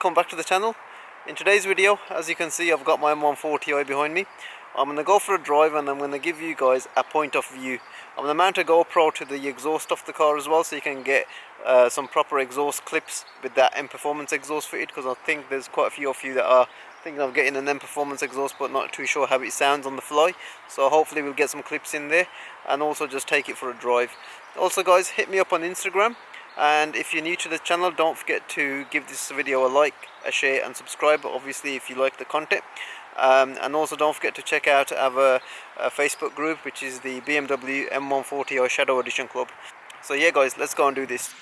welcome back to the channel. In today's video, as you can see, I've got my M140i behind me. I'm going to go for a drive and I'm going to give you guys a point of view. I'm going to mount a GoPro to the exhaust of the car as well, so you can get some proper exhaust clips with that M Performance exhaust fitted, because I think there's quite a few of you that are thinking of getting an M Performance exhaust but not too sure how it sounds on the fly. So hopefully we'll get some clips in there and also just take it for a drive. Also guys, hit me up on Instagram. And if you're new to the channel, don't forget to give this video a like, a share and subscribe, obviously, if you like the content. And also don't forget to check out our Facebook group, which is the BMW M140i Shadow Edition Club. So yeah guys, let's go and do this.